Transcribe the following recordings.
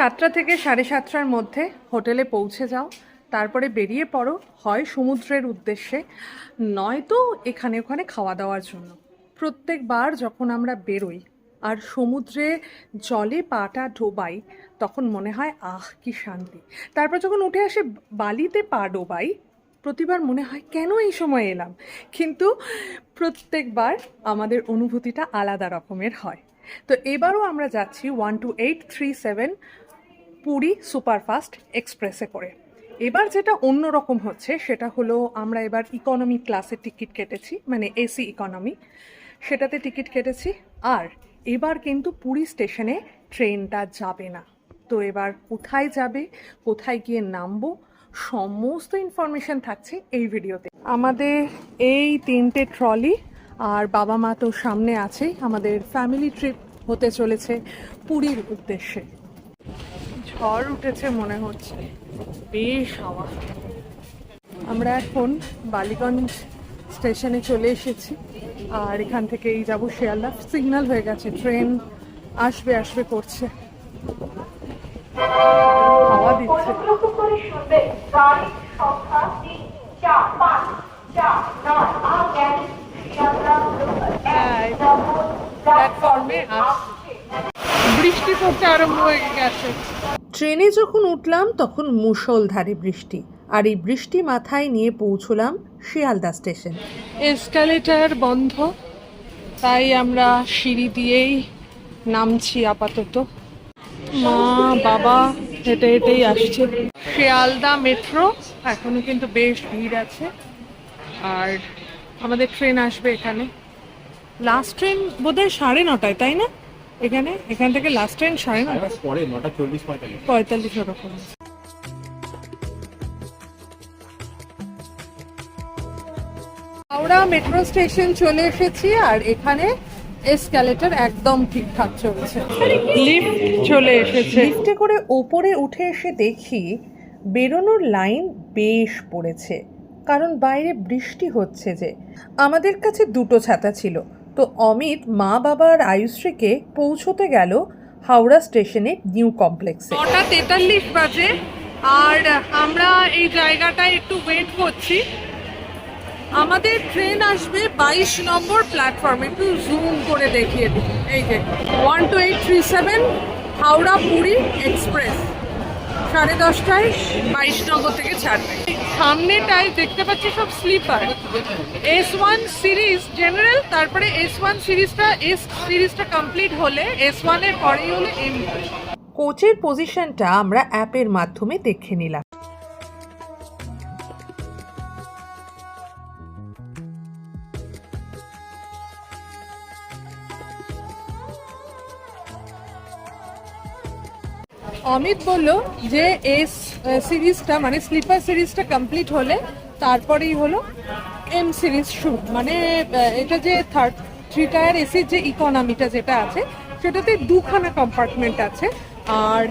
7টা থেকে 7:30টার মধ্যে হোটেলে পৌঁছে যাও, তারপরে বেরিয়ে পড়ো হয় সমুদ্রের উদ্দেশ্যে, নয়তো এখানে ওখানে খাওয়া দাওয়ার জন্য। প্রত্যেকবার যখন আমরা বেরোই আর সমুদ্রে জলে পাটা ডোবাই তখন মনে হয় আহ কি শান্তি। তারপর যখন উঠে আসে বালিতে পা ডোবাই প্রতিবার মনে হয় কেন এই সময় এলাম, কিন্তু প্রত্যেকবার আমাদের অনুভূতিটা আলাদা রকমের হয়। তো এবারও আমরা যাচ্ছি 12837 পুরী সুপারফাস্ট এক্সপ্রেসে করে। এবার যেটা অন্যরকম হচ্ছে সেটা হলো আমরা এবার ইকোনমি ক্লাসের টিকিট কেটেছি, মানে এসি ইকোনমি, সেটাতে টিকিট কেটেছি। আর এবার কিন্তু পুরী স্টেশনে ট্রেনটা যাবে না। তো এবার কোথায় যাবে, কোথায় গিয়ে নামবো, সমস্ত ইনফরমেশন থাকছে এই ভিডিওতে। আমাদের এই 3টে ট্রলি আর বাবা মা তো সামনে আছেই। আমাদের ফ্যামিলি ট্রিপ হতে চলেছে পুরীর উদ্দেশ্যে। ঝড় উঠেছে মনে হচ্ছে, বেশ হাওয়া। আমরা এখন বালিগঞ্জ স্টেশনে চলে এসেছি আর এখান থেকেই যাব শিয়ালদা। সিগন্যাল হয়ে গেছে, ট্রেন আসবে আসবে করছে, হাওয়া দিচ্ছে। প্ল্যাটফর্মে বৃষ্টি পড়তে আরম্ভ হয়ে গেছে। ট্রেনে যখন উঠলাম তখন মুষলধারে বৃষ্টি, আর এই বৃষ্টি মাথায় নিয়ে পৌঁছলাম শিয়ালদা স্টেশন। এসকালেটর বন্ধ, তাই আমরা সিঁড়ি দিয়েই নামছি আপাতত। মা বাবা হেঁটে হেঁটেই আসছে। শিয়ালদা মেট্রো, এখনো কিন্তু বেশ ভিড় আছে। আর আমাদের ট্রেন আসবে এখানে। লাস্ট ট্রেন বোধহয় 9:30, তাই না? এখান থেকে লাস্ট ট্রেন 9:30, পরে 9:40-45 ওরকম। হাওড়া মেট্রো স্টেশন চলে এসেছি আর এখানে এসকালেটর একদম ঠিকঠাক চলছে। লিফট চলে এসেছে। লিফটে করে ওপরে উঠে এসে দেখি বেরোনোর লাইন বেশ পড়েছে, কারণ বাইরে বৃষ্টি হচ্ছে। যে আমাদের কাছে 2টো ছাতা ছিল, তো অমিত মা বাবা আর আয়ুশ্রীকে পৌঁছতে গেল হাওড়া স্টেশনে নিউ কমপ্লেক্সে। 9:43 বাজে আর আমরা এই জায়গাটায় একটু ওয়েট করছি। আমাদের ট্রেন আসবে 22 নম্বর প্ল্যাটফর্মে। একটু জুম করে দেখিয়ে দিই। এই যে 12837 হাওড়া পুরী এক্সপ্রেস 10:30টায় 22 নম্বর থেকে ছাড়বে। সামনেটায় দেখতে পাচ্ছি সব স্লিপার। S1 সিরিজ জেনারেল, তারপরে S1 সিরিজটা কমপ্লিট হলে S1 এর পরেই হলো M। কোচের পজিশনটা আমরা অ্যাপের মাধ্যমে দেখে নিলাম। অমিত বলল যে এস সিরিজটা মানে স্লিপার সিরিজটা কমপ্লিট হলে তারপরেই হলো এম সিরিজ শুরু। মানে এটা যে 3 টায়ার এসির যে ইকোনমিটা যেটা আছে সেটাতে 2খানা কম্পার্টমেন্ট আছে আর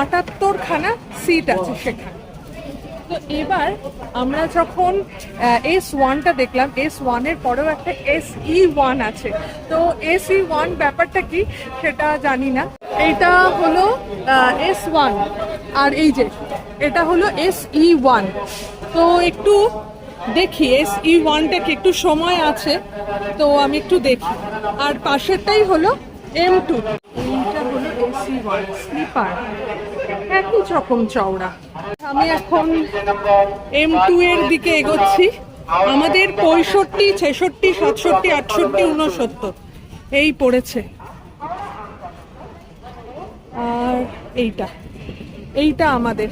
78খানা সিট আছে সেখানে। তো এবার আমরা যখন S1টা দেখলাম, S1 এর পরেও একটা SE1 আছে। তো SE1 ব্যাপারটা কি সেটা জানি না। এইটা হলো S1 আর এই যে এটা হলো SE1। তো একটু দেখি SE1টা কি, একটু সময় আছে তো আমি একটু দেখি। আর পাশেরটাই হলো M2। এইটা হলো SE1 স্লিপার, একই রকম চওড়া। আমি এখন M2 এর দিকে এগোচ্ছি। আমাদের 65, 66, 67, 68, 69 এই পড়েছে। আর এইটা আমাদের।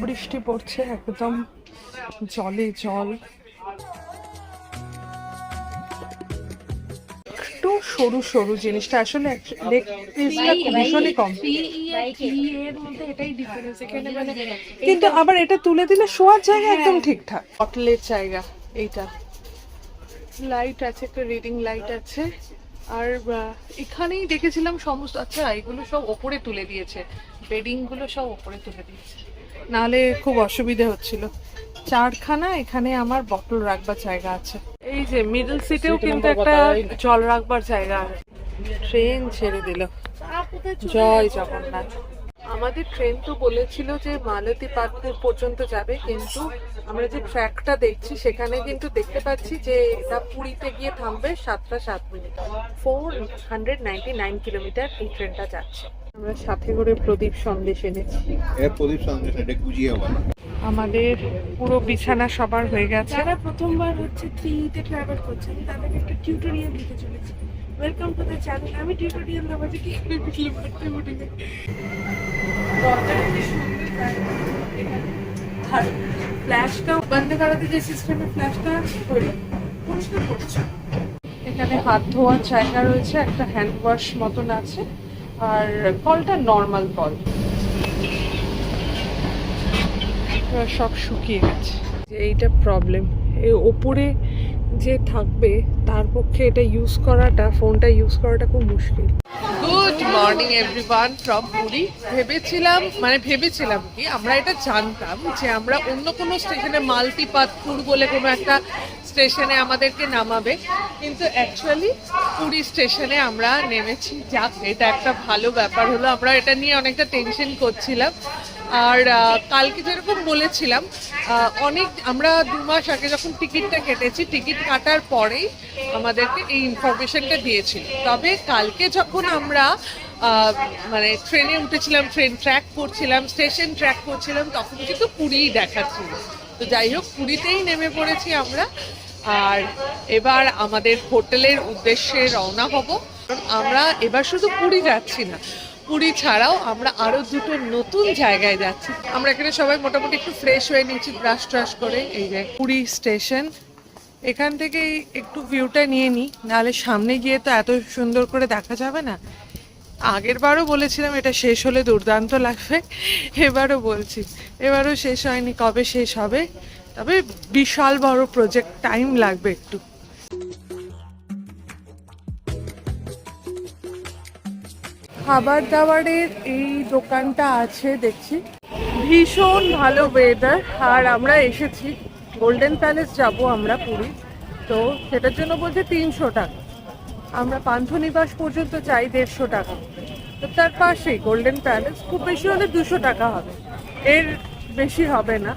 বৃষ্টি পড়ছে, একদম জলে জল। একটু সরু সরু জিনিসটা আসলে ভীষণই কম, কিন্তু আবার এটা তুলে দিলে শোয়ার জায়গা একদম ঠিকঠাক। বটলের জায়গা এইটা, লাইট আছে, একটা রিডিং লাইট আছে। আর এখানেই দেখেছিলাম সমস্ত, আচ্ছা এগুলো সব ওপরে তুলে দিয়েছে, বেডিং গুলো সব ওপরে তুলে দিয়েছে, নাহলে খুব অসুবিধা হচ্ছিল। 4খানা এখানে আমার বটল রাখবার জায়গা আছে। এই যে মিডল সিটেও কিন্তু একটা জল রাখবার জায়গা আছে। ট্রেন ছেড়ে দিল, জয় জগন্নাথ। আমাদের ট্রেন তো বলেছিল যে মালতী পাটপুর পর্যন্ত যাবে, কিন্তু আমরা যে ট্র্যাকটা দেখছি সেখানে কিন্তু দেখতে পাচ্ছি যে এটা পুরীতে গিয়ে থামবে 7টা 7 মিনিট। 499 কিলোমিটার এই ট্রেনটা যাচ্ছে। আমরা সাথে করে প্রদীপ সন্দেশ এনেছি। প্রদীপ সন্দেশ এটা গুজিয়াওয়ালা। আমাদের পুরো বিছানা সবার হয়ে গেছে। যারা প্রথমবার হচ্ছে 3 তে ট্রাভেল করছেন তাদেরকে একটা টিউটোরিয়াল দিতে চলেছি। Welcome to the channel. আমি টিউটোরিয়াল দেবো যে কি করে বিকেলে পড়তে উঠে ফ্ল্যাশটা বন্ধ করাতে যে সিস্টেমে ফ্ল্যাশটা পরিষ্কার করছে। এখানে হাত ধোয়ার জায়গা রয়েছে, একটা হ্যান্ড ওয়াশ মতন আছে, আর কলটা নর্মাল কল। সব শুকিয়ে গেছে। এইটা প্রবলেম, এই ওপরে যে থাকবে তার পক্ষে এটা ইউজ করাটা, ফোনটা ইউজ করাটা খুব মুশকিল। Good morning everyone from Puri. ভেবেছিলাম কি, আমরা এটা জানতাম যে আমরা অন্য কোনো স্টেশনে মালতী পাটপুর বলে কোনো একটা স্টেশনে আমাদেরকে নামাবে, কিন্তু অ্যাকচুয়ালি পুরী স্টেশনে আমরা নেমেছি। যাক, এটা একটা ভালো ব্যাপার হলো। আমরা এটা নিয়ে অনেকটা টেনশন করছিলাম। আর কালকে যেরকম বলেছিলাম, আমরা 2 মাস আগে যখন টিকিটটা কেটেছি, টিকিট কাটার পরেই আমাদেরকে এই ইনফরমেশনটা দিয়েছিল। তবে কালকে যখন আমরা মানে ট্রেনে উঠেছিলাম, ট্রেন ট্র্যাক করছিলাম, স্টেশন ট্র্যাক করছিলাম, তখন কিন্তু পুরীই দেখাচ্ছিল। তো যাই হোক, পুরীতেই নেমে পড়েছি আমরা। আর এবার আমাদের হোটেলের উদ্দেশ্যে রওনা হব। কারণ আমরা এবার শুধু পুরী যাচ্ছি না, পুরী ছাড়াও আমরা আরো 2টো নতুন জায়গায় যাচ্ছি। আমরা এখানে সবাই মোটামুটি একটু ফ্রেশ হয়ে নিচ্ছি, ব্রাশ ট্রাশ করে। এই যে পুরী স্টেশন, এখান থেকে একটু ভিউটা নিয়ে নিই, নাহলে সামনে গিয়ে তো এত সুন্দর করে দেখা যাবে না। আগের বারও বলেছিলাম এটা শেষ হলে দুর্দান্ত লাগবে, এবারও বলছি, এবারও শেষ হয়নি, কবে শেষ হবে। তবে বিশাল বড় প্রজেক্ট, টাইম লাগবে একটু। খাবার দাবারের এই দোকানটা আছে দেখছি, ভীষণ ভালো ওয়েদার। আর আমরা এসেছি গোল্ডেন প্যালেস, যাব আমরা পুরী, তো সেটার জন্য বলছে 300 টাকা। আমরা পান্থনিবাস পর্যন্ত চাই 150 টাকা। তো তার পাশেই গোল্ডেন প্যালেস, খুব বেশি হলে 200 টাকা হবে, এর বেশি হবে না।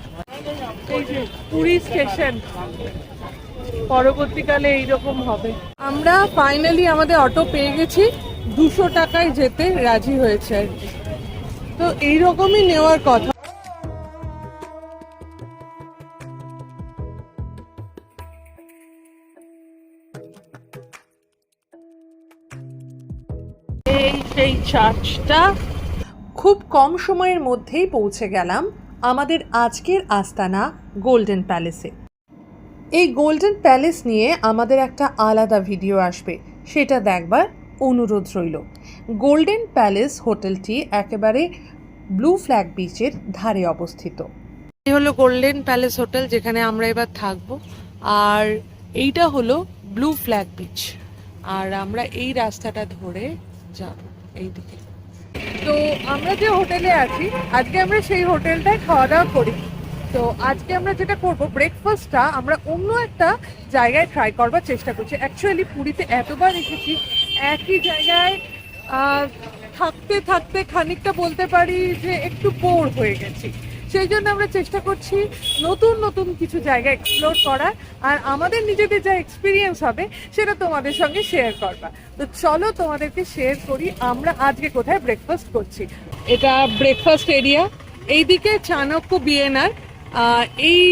এই যে পুরী স্টেশন পরবর্তীকালে এইরকম হবে। আমরা ফাইনালি আমাদের অটো পেয়ে গেছি, 200 টাকায় যেতে রাজি হয়েছে আর কি। তো এইরকমই নেওয়ার কথা। এই সেই চার্চটা। খুব কম সময়ের মধ্যেই পৌঁছে গেলাম আমাদের আজকের আস্তানা গোল্ডেন প্যালেসে। এই গোল্ডেন প্যালেস নিয়ে আমাদের একটা আলাদা ভিডিও আসবে, সেটা দেখবার অনুরোধ রইল। গোল্ডেন প্যালেস হোটেলটি একেবারে ব্লু ফ্ল্যাগ বিচের ধারে অবস্থিত। এই হলো গোল্ডেন প্যালেস হোটেল, যেখানে আমরা এবার থাকবো। আর এইটা হলো ব্লু ফ্ল্যাগ বিচ, আর আমরা এই রাস্তাটা ধরে যাব এইদিকে। তো আমরা যে হোটেলে আছি, আজকে আমরা সেই হোটেলটায় খাওয়া দাওয়া করি। তো আজকে আমরা যেটা করব, ব্রেকফাস্টটা আমরা অন্য একটা জায়গায় ট্রাই করবার চেষ্টা করছি। অ্যাকচুয়ালি পুরীতে এতবার এসেছি, একই জায়গায় থাকতে থাকতে খানিকটা বলতে পারি যে একটু বোর হয়ে গেছি। সেই জন্য আমরা চেষ্টা করছি নতুন নতুন কিছু জায়গা এক্সপ্লোর করার, আর আমাদের নিজেদের যা এক্সপিরিয়েন্স হবে সেটা তোমাদের সঙ্গে শেয়ার করবা। তো চলো তোমাদেরকে শেয়ার করি আমরা আজকে কোথায় ব্রেকফাস্ট করছি। এটা ব্রেকফাস্ট এরিয়া, এইদিকে চাণক্য বিএনআর। এই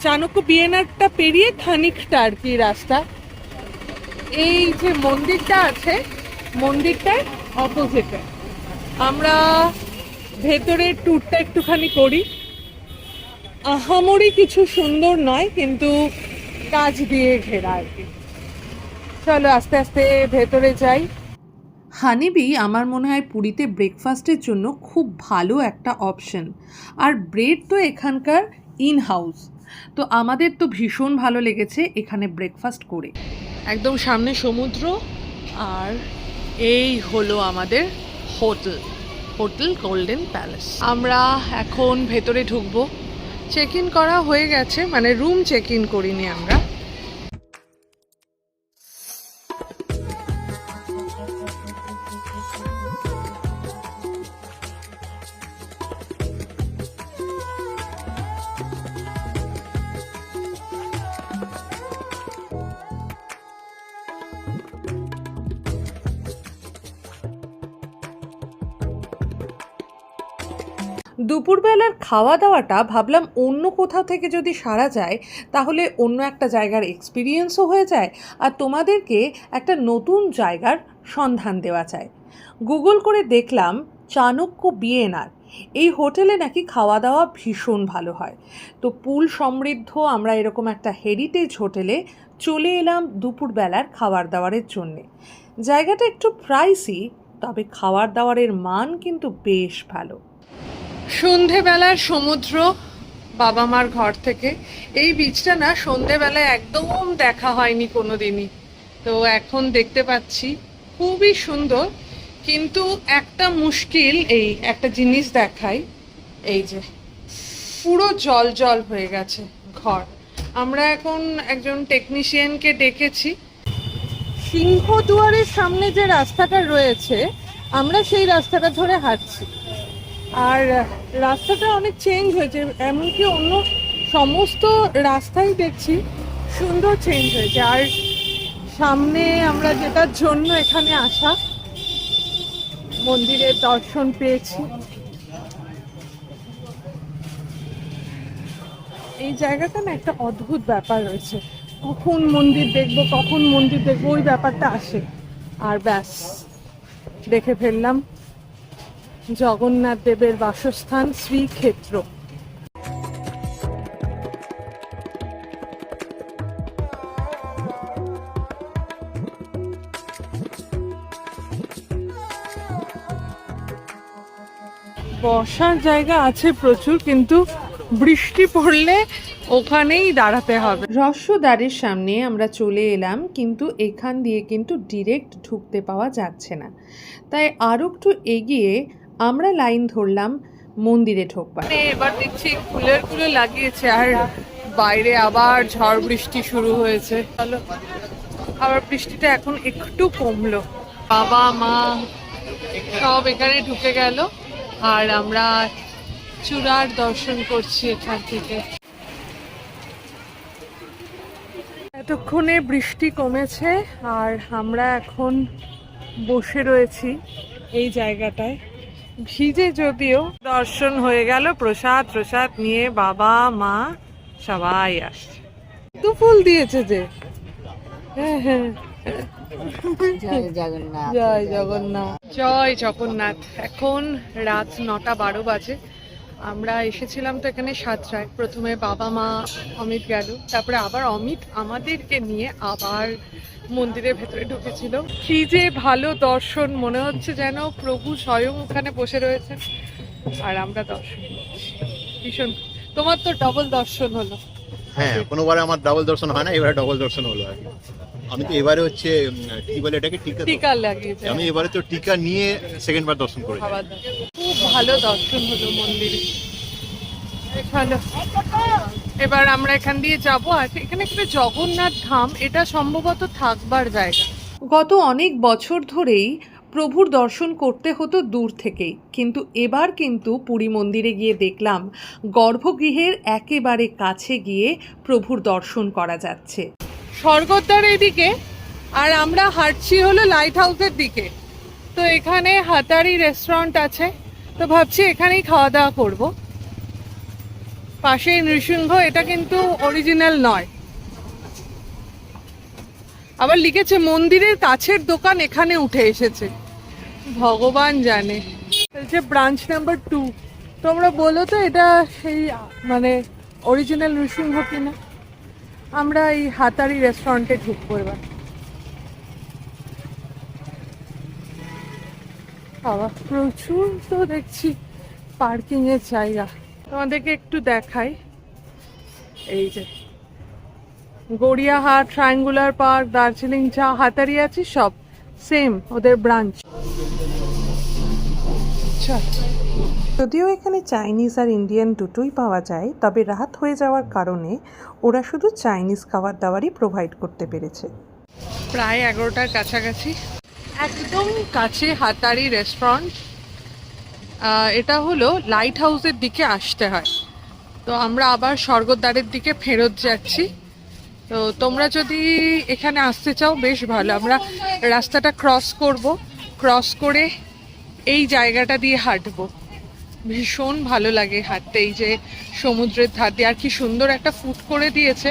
চাণক্য বিএনআরটা পেরিয়ে খানিকটা আর কি রাস্তা। এই যে মন্দিরটা আছে, মন্দিরটার অপোজিটে আমরা ভেতরের ট্যুরটা একটুখানি করি। আহামরি কিছু সুন্দর নয়, কিন্তু কাজ দিয়ে ঘেরা আর কি। চলো আস্তে আস্তে ভেতরে যাই। হানিবি আমার মনে হয় পুরীতে ব্রেকফাস্টের জন্য খুব ভালো একটা অপশন। আর ব্রেড তো এখানকার ইন হাউস, তো আমাদের তো ভীষণ ভালো লেগেছে এখানে ব্রেকফাস্ট করে। একদম সামনে সমুদ্র, আর এই হলো আমাদের হোটেল গোল্ডেন প্যালেস। আমরা এখন ভেতরে ঢুকবো। চেক ইন করা হয়ে গেছে, মানে রুম চেক ইন করিনি আমরা। দুপুরবেলার খাওয়া দাওয়াটা ভাবলাম অন্য কোথাও থেকে যদি সারা যায় তাহলে অন্য একটা জায়গার এক্সপিরিয়েন্সও হয়ে যায়, আর তোমাদেরকে একটা নতুন জায়গার সন্ধান দেওয়া যায়। গুগল করে দেখলাম চাণক্য বিএনআর, এই হোটেলে নাকি খাওয়া দাওয়া ভীষণ ভালো হয়। তো পুল সমৃদ্ধ আমরা এরকম একটা হেরিটেজ হোটেলে চলে এলাম দুপুরবেলার খাবার দাবারের জন্যে। জায়গাটা একটু প্রাইসি, তবে খাবার দাবারের মান কিন্তু বেশ ভালো। সন্ধেবেলার সমুদ্র বাবা মার ঘর থেকে, এই বীচটা না সন্ধেবেলায় একদম দেখা হয়নি কোনো দিনই, তো এখন দেখতে পাচ্ছি খুবই সুন্দর। কিন্তু একটা মুশকিল, এই একটা জিনিস দেখাই, এই যে পুরো জল জল হয়ে গেছে ঘর। আমরা এখন একজন টেকনিশিয়ানকে ডেকেছি। সিংহদুয়ারের সামনে যে রাস্তাটা রয়েছে আমরা সেই রাস্তাটা ধরে হাঁটছি, আর রাস্তাটা অনেক চেঞ্জ হয়েছে, এমনকি অন্য সমস্ত রাস্তাই দেখছি সুন্দর চেঞ্জ হয়েছে। আর সামনে আমরা যেটার জন্য এখানে আসা, মন্দিরের দর্শন পেয়েছি। এই জায়গাটা না একটা অদ্ভুত ব্যাপার রয়েছে, কখন মন্দির দেখবো কখন মন্দির দেখবো ওই ব্যাপারটা আসে। আর ব্যাস দেখে ফেললাম জগন্নাথ দেবের বাসস্থান শ্রীক্ষেত্র। বসার জায়গা আছে প্রচুর, কিন্তু বৃষ্টি পড়লে ওখানেই দাঁড়াতে হবে। হ্রস্বদ্বারের সামনে আমরা চলে এলাম, কিন্তু এখান দিয়ে কিন্তু ডিরেক্ট ঢুকতে পাওয়া যাচ্ছে না, তাই আরও একটু এগিয়ে আমরা লাইন ধরলাম মন্দিরে ঢোকবার। এবার দেখছি ফুলের ফুলে লাগিয়েছে, আর বাইরে আবার ঝড় বৃষ্টি শুরু হয়েছে। চলো, আবার বৃষ্টিটা এখন একটু কমলো। বাবা মা সব এখানে ঢুকে গেল, আর আমরা চূড়ার দর্শন করছি এখান থেকে। এতক্ষণে বৃষ্টি কমেছে আর আমরা এখন বসে রয়েছি এই জায়গাটায়, ভিজে যদিও। দর্শন হয়ে গেল, প্রসাদ নিয়ে বাবা মা সবাই আসছে। তো ফুল দিয়েছে যে, হ্যাঁ হ্যাঁ, জয় জগন্নাথ জয় জগন্নাথ জয় জগন্নাথ। এখন রাত 9:12 বাজে। আমরা এসেছিলাম তো এখানে 7টায়। প্রথমে বাবা মা অমিত গেল, তারপরে আবার অমিত আমাদেরকে নিয়ে আবার মন্দিরের ভেতরে ঢুকেছিল। কি যে ভালো দর্শন, মনে হচ্ছে যেন প্রভু স্বয়ং ওখানে বসে রয়েছেন আর আমরা দর্শন করছি। ভীষণ। তোমার তো ডবল দর্শন হলো। হ্যাঁ, কোনোবারে আমার ডাবল দর্শন হয় না, এবারে ডবল দর্শন হলো আর কি। আমি তো এবারে হচ্ছে কি বলে এটাকে, টিকা লাগিয়েছে। আমি এবারে তো টিকা নিয়ে সেকেন্ড বার দর্শন করেছি। খুব ভালো দর্শন হলো মন্দিরে, ভালো। এবার আমরা এখান দিয়ে যাবো। আর এখানে একটা জগন্নাথ ধাম, এটা সম্ভবত থাকবার জায়গা। গত অনেক বছর ধরেই প্রভুর দর্শন করতে হতো দূর থেকেই, কিন্তু এবার কিন্তু পুরী মন্দিরে গিয়ে দেখলাম গর্ভগৃহের একেবারে কাছে গিয়ে প্রভুর দর্শন করা যাচ্ছে। স্বর্গদ্বার এদিকে, আর আমরা হাঁটছি হলো লাইট হাউসের দিকে। তো এখানে হাতারি রেস্টুরেন্ট আছে, তো ভাবছি এখানেই খাওয়া দাওয়া করব। পাশেই নৃসিংহ, এটা কিন্তু অরিজিনাল নয়। আবার লিখেছে মন্দিরের কাছের দোকান এখানে উঠে এসেছে, ভগবান জানে। বলছে ব্রাঞ্চ নাম্বার 2। তোমরা বলো তো এটা সেই মানে অরিজিনাল নৃসিংহ কিনা। আমরা এই হাতারি রেস্টুরেন্টে ঢুকবো এবার। বাবা, প্রচুর তো দেখছি পার্কিং এর জায়গা। তোমাদেরকে একটু দেখাই, এই যে গড়িয়াহাট, ট্রায়াঙ্গুলার পার্ক, দার্জিলিং যা হাতারি আছে সব সেম ওদের ব্রাঞ্চ। যদিও এখানে চাইনিজ আর ইন্ডিয়ান দুটোই পাওয়া যায়, তবে রাত হয়ে যাওয়ার কারণে ওরা শুধু চাইনিজ খাবার দাবারই প্রোভাইড করতে পেরেছে। প্রায় 11টার কাছাকাছি, একদম কাছে হাতারি রেস্টুরেন্ট। এটা হলো লাইট হাউসের দিকে আসতে হয়, তো আমরা আবার স্বর্গদ্বারের দিকে ফেরত যাচ্ছি। তো তোমরা যদি এখানে আসতে চাও বেশ ভালো। আমরা রাস্তাটা ক্রস করব, ক্রস করে এই জায়গাটা দিয়ে হাঁটবো। ভীষণ ভালো লাগে হাঁটতে এই যে সমুদ্রের ধার দিয়ে। আর কি সুন্দর একটা ফুট করে দিয়েছে।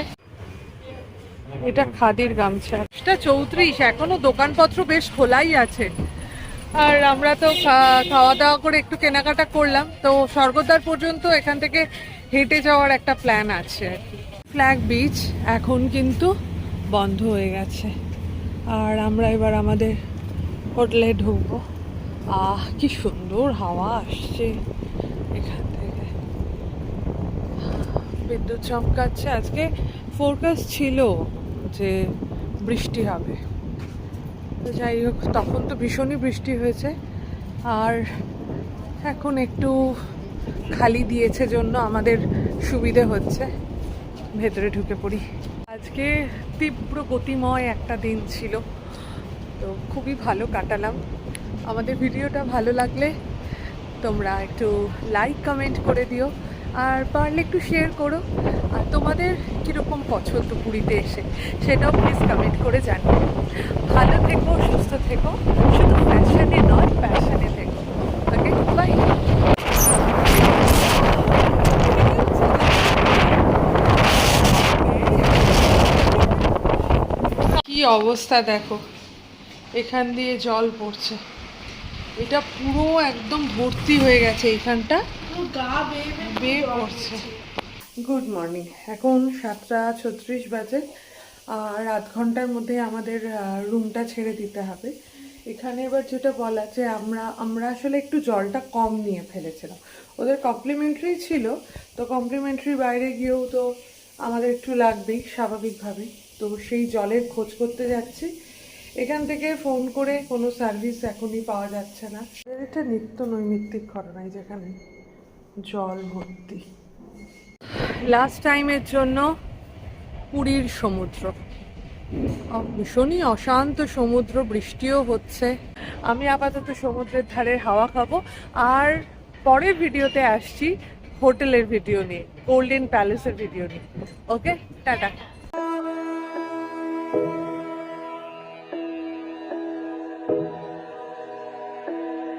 এটা খাদির গামছা, এটা 34, এখনো দোকানপত্র বেশ খোলাই আছে। আর আমরা তো খাওয়া দাওয়া করে একটু কেনাকাটা করলাম, তো স্বর্গদ্বার পর্যন্ত এখান থেকে হেঁটে যাওয়ার একটা প্ল্যান আছে আর কি। ফ্ল্যাগ বিচ এখন কিন্তু বন্ধ হয়ে গেছে, আর আমরা এবার আমাদের হোটেলে ঢুকবো। কি সুন্দর হাওয়া আসছে এখান থেকে, বিদ্যুৎ চমকাচ্ছে। আজকে ফোরকাস্ট ছিল যে বৃষ্টি হবে, তো যাই হোক, তখন তো ভীষণই বৃষ্টি হয়েছে। আর এখন একটু খালি দিয়েছে জন্য আমাদের সুবিধে হচ্ছে। ভেতরে ঢুকে পড়ি। আজকে তীব্র গতিময় একটা দিন ছিল, তো খুবই ভালো কাটালাম। আমাদের ভিডিওটা ভালো লাগলে তোমরা একটু লাইক কমেন্ট করে দিও, আর পারলে একটু শেয়ার করো। আর তোমাদের কীরকম পছন্দ পুরীতে এসে সেটাও প্লিজ কমেন্ট করে জানিও। ভালো থেকো, সুস্থ থেকো, শুধু ফ্যাশনে নয় প্যাশনে থেকো। ওকে, বাই। কি অবস্থা দেখো, এখান দিয়ে জল পড়ছে, এটা পুরো একদম ভর্তি হয়ে গেছে এইখানটা, বেয়ে পড়ছে। গুড মর্নিং, এখন 7:36 বাজে, আর আধ ঘন্টার মধ্যে আমাদের রুমটা ছেড়ে দিতে হবে। এখানে এবার যেটা বলা যে আমরা আসলে একটু জলটা কম নিয়ে ফেলেছিলাম, ওদের কমপ্লিমেন্টারি ছিল, তো কমপ্লিমেন্টারি বাইরে গিয়েও তো আমাদের একটু লাগবেই স্বাভাবিকভাবেই। তো সেই জলের খোঁজ করতে যাচ্ছি। এখান থেকে ফোন করে কোনো সার্ভিস এখনই পাওয়া যাচ্ছে না। এটা নিত্য নৈমিত্তিক ঘটনায় যেখানে জল ভর্তি। লাস্ট টাইমের জন্য পুরীর সমুদ্র, ভীষণই অশান্ত সমুদ্র, বৃষ্টিও হচ্ছে। আমি আপাতত সমুদ্রের ধারের হাওয়া খাবো, আর পরের ভিডিওতে আসছি হোটেলের ভিডিও নিয়ে, গোল্ডেন প্যালেসের ভিডিও নিয়ে। ওকে, টাটা।